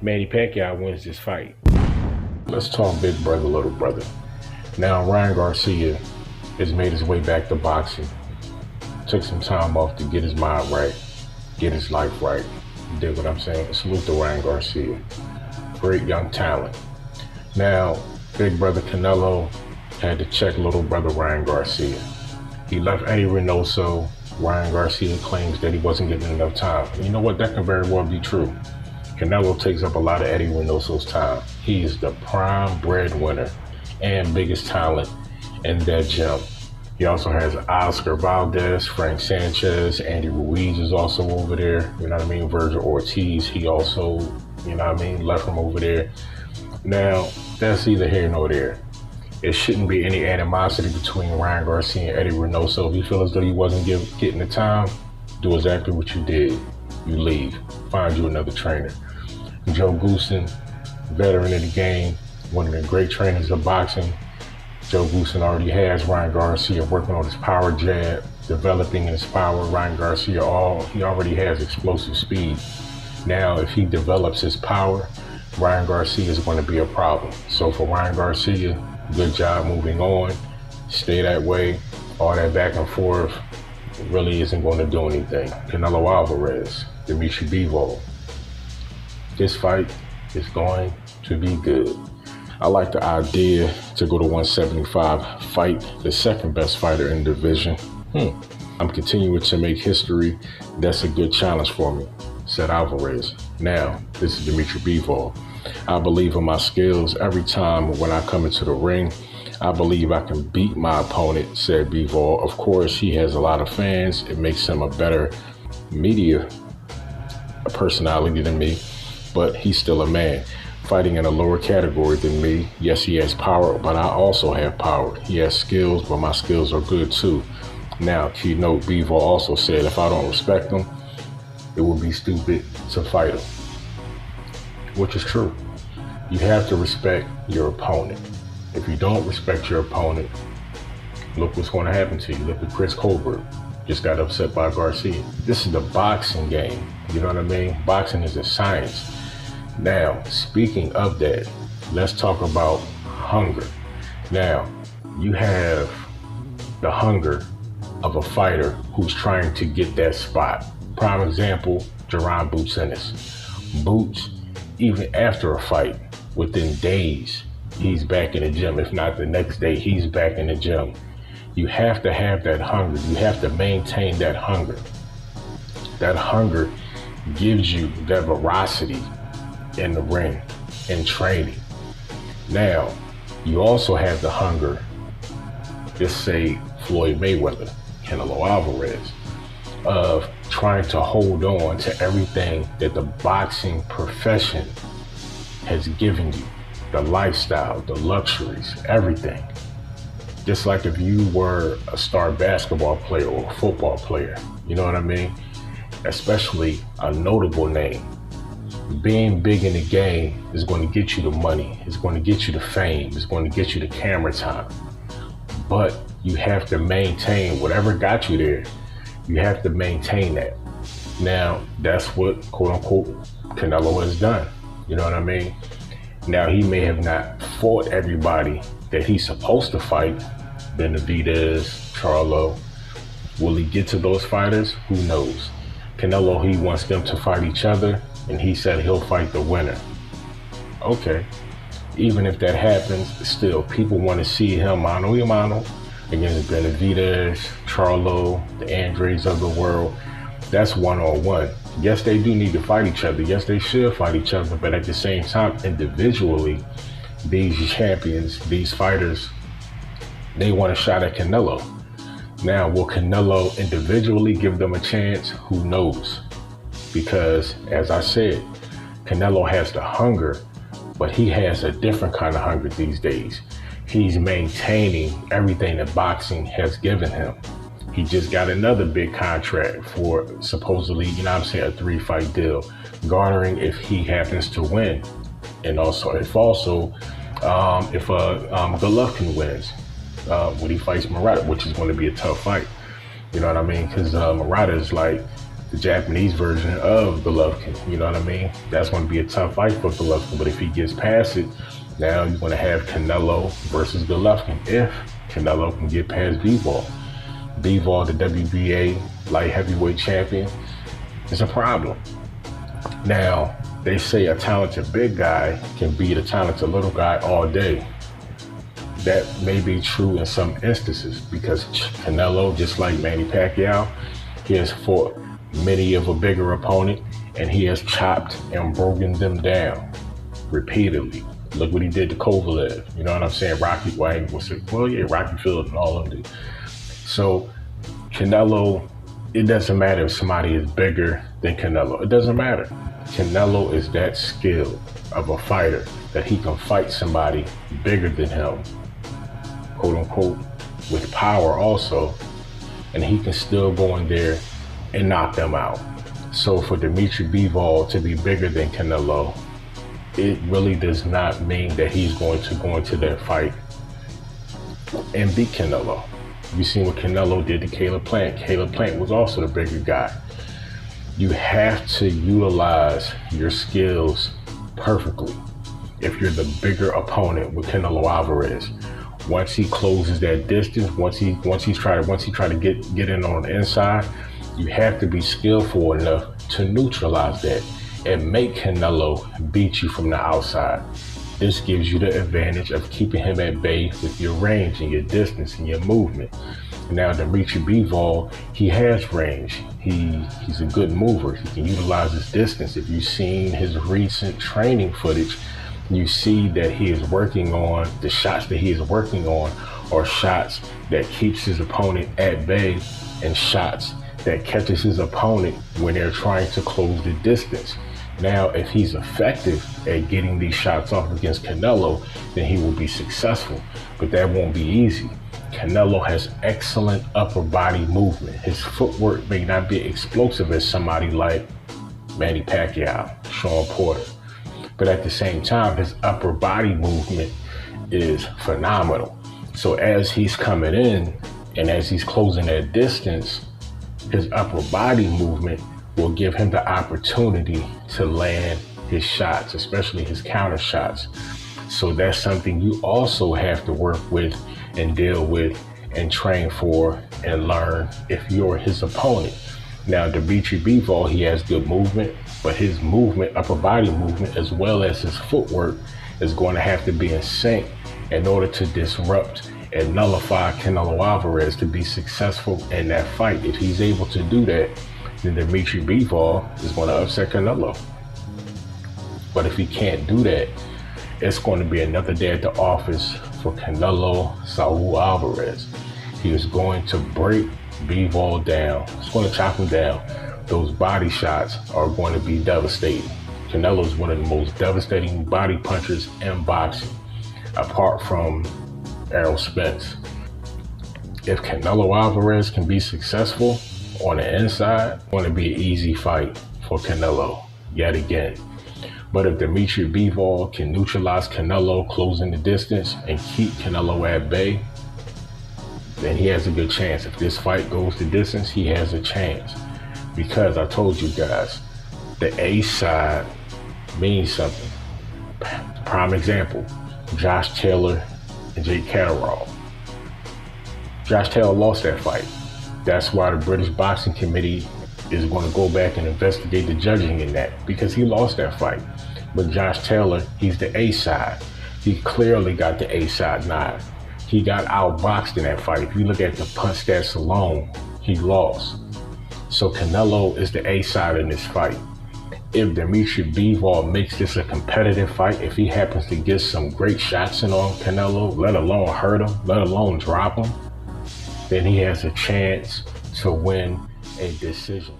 Manny Pacquiao wins this fight. Let's talk big brother, little brother. Now, Ryan Garcia has made his way back to boxing. Took some time off to get his mind right, get his life right. You dig what I'm saying? Salute to Ryan Garcia. Great young talent. Now, big brother Canelo had to check little brother Ryan Garcia. He left Eddy Reynoso. Ryan Garcia claims that he wasn't getting enough time. And you know what? That can very well be true. Canelo takes up a lot of Eddy Reynoso's time. He is the prime breadwinner and biggest talent in that gym. He also has Oscar Valdez, Frank Sanchez, Andy Ruiz is also over there. You know what I mean? Virgil Ortiz, he also, you know what I mean, left from over there. Now, that's neither here nor there. It shouldn't be any animosity between Ryan Garcia and Eddy Reynoso. If you feel as though you wasn't getting the time, do exactly what you did. You leave, find you another trainer. Joe Goossen, veteran of the game, one of the great trainers of boxing. Joe Goossen already has Ryan Garcia working on his power jab, developing his power. Ryan Garcia, he already has explosive speed. Now, if he develops his power, Ryan Garcia is going to be a problem. So for Ryan Garcia, good job moving on. Stay that way. All that back and forth really isn't going to do anything. Canelo Alvarez, Dmitry Bivol. This fight is going to be good. I like the idea to go to 175, fight the second best fighter in the division. I'm continuing to make history. That's a good challenge for me, said Alvarez. Now, this is Dmitry Bivol. I believe in my skills every time when I come into the ring. I believe I can beat my opponent, said Bivol. Of course, he has a lot of fans. It makes him a better media personality than me, but he's still a man fighting in a lower category than me. Yes, he has power, but I also have power. He has skills, but my skills are good too. Now, key note, Bivol also said if I don't respect him, it would be stupid to fight him. Which is true. You have to respect your opponent. If you don't respect your opponent, look what's going to happen to you. Look at Chris Colbert, just got upset by Garcia. This is the boxing game. You know what I mean? Boxing is a science. Now, speaking of that, let's talk about hunger. Now, you have the hunger of a fighter who's trying to get that spot. Prime example, Jaron Boots Ennis. Boots, even after a fight, within days, he's back in the gym. If not the next day, he's back in the gym. You have to have that hunger. You have to maintain that hunger. That hunger gives you that veracity in the ring, in training. Now, you also have the hunger, just say Floyd Mayweather, Canelo Alvarez, of trying to hold on to everything that the boxing profession has given you, the lifestyle, the luxuries, everything. Just like if you were a star basketball player or a football player, you know what I mean? Especially a notable name. Being big in the game is going to get you the money, it's going to get you the fame, it's going to get you the camera time. But you have to maintain whatever got you there. You have to maintain that. Now, that's what, quote unquote, Canelo has done. You know what I mean? Now, he may have not fought everybody that he's supposed to fight. Benavidez, Charlo. Will he get to those fighters? Who knows? Canelo, he wants them to fight each other, and he said he'll fight the winner. Okay. Even if that happens, still, people want to see him mano a mano against Benavidez, Charlo, the Andres of the world. That's one-on-one. Yes, they do need to fight each other. Yes, they should fight each other. But at the same time, individually, these champions, these fighters, they want a shot at Canelo. Now, will Canelo individually give them a chance? Who knows? Because, as I said, Canelo has the hunger, but he has a different kind of hunger these days. He's maintaining everything that boxing has given him. He just got another big contract for supposedly, you know what I'm saying, a 3-fight deal, garnering if he happens to win. And also, if Golovkin wins, when he fights Murata, which is going to be a tough fight. You know what I mean? Because Murata is like the Japanese version of Golovkin. You know what I mean? That's going to be a tough fight for Golovkin. But if he gets past it, now you're going to have Canelo versus Golovkin. If Canelo can get past Bivol. Bivol, the WBA light heavyweight champion, is a problem. Now, they say a talented big guy can beat a talented little guy all day. That may be true in some instances because Canelo, just like Manny Pacquiao, he has fought many of a bigger opponent and he has chopped and broken them down repeatedly. Look what he did to Kovalev. You know what I'm saying? Rocky Field and all of them. So Canelo, it doesn't matter if somebody is bigger than Canelo. It doesn't matter. Canelo is that skilled of a fighter that he can fight somebody bigger than him, quote unquote, with power also, and he can still go in there and knock them out. So for Dmitry Bivol to be bigger than Canelo, it really does not mean that he's going to go into that fight and beat Canelo. You've seen what Canelo did to Caleb Plant. Caleb Plant was also the bigger guy. You have to utilize your skills perfectly. If you're the bigger opponent with Canelo Alvarez, once he closes that distance, once he try to get in on the inside, you have to be skillful enough to neutralize that and make Canelo beat you from the outside. This gives you the advantage of keeping him at bay with your range and your distance and your movement. Now, Dmitry Bivol, he has range. He's a good mover. He can utilize his distance. If you've seen his recent training footage, you see that he is working on, the shots that he is working on are shots that keeps his opponent at bay and shots that catches his opponent when they're trying to close the distance. Now, if he's effective at getting these shots off against Canelo, then he will be successful, but that won't be easy. Canelo has excellent upper body movement. His footwork may not be explosive as somebody like Manny Pacquiao, Sean Porter, but at the same time, his upper body movement is phenomenal. So as he's coming in and as he's closing that distance, his upper body movement will give him the opportunity to land his shots, especially his counter shots. So that's something you also have to work with and deal with and train for and learn if you're his opponent. Now, Dmitry Bivol, he has good movement, but his movement, upper body movement, as well as his footwork is going to have to be in sync in order to disrupt and nullify Canelo Alvarez to be successful in that fight. If he's able to do that, then Dmitry Bivol is going to upset Canelo. But if he can't do that, it's going to be another day at the office for Canelo Saul Alvarez. He is going to break Bivol down. He's going to chop him down. Those body shots are going to be devastating. Canelo is one of the most devastating body punchers in boxing, apart from Errol Spence. If Canelo Alvarez can be successful on the inside, it's going to be an easy fight for Canelo yet again. But if Dmitry Bivol can neutralize Canelo, closing the distance, and keep Canelo at bay, then he has a good chance. If this fight goes the distance, he has a chance. Because I told you guys, the A side means something. Prime example, Josh Taylor and Jake Catterall. Josh Taylor lost that fight. That's why the British Boxing Committee is going to go back and investigate the judging in that, because he lost that fight. But Josh Taylor, he's the A side. He clearly got the A side nod. He got outboxed in that fight. If you look at the punch stats alone, he lost. So Canelo is the A side in this fight. If Dmitry Bivol makes this a competitive fight, if he happens to get some great shots in on Canelo, let alone hurt him, let alone drop him, then he has a chance to win a decision.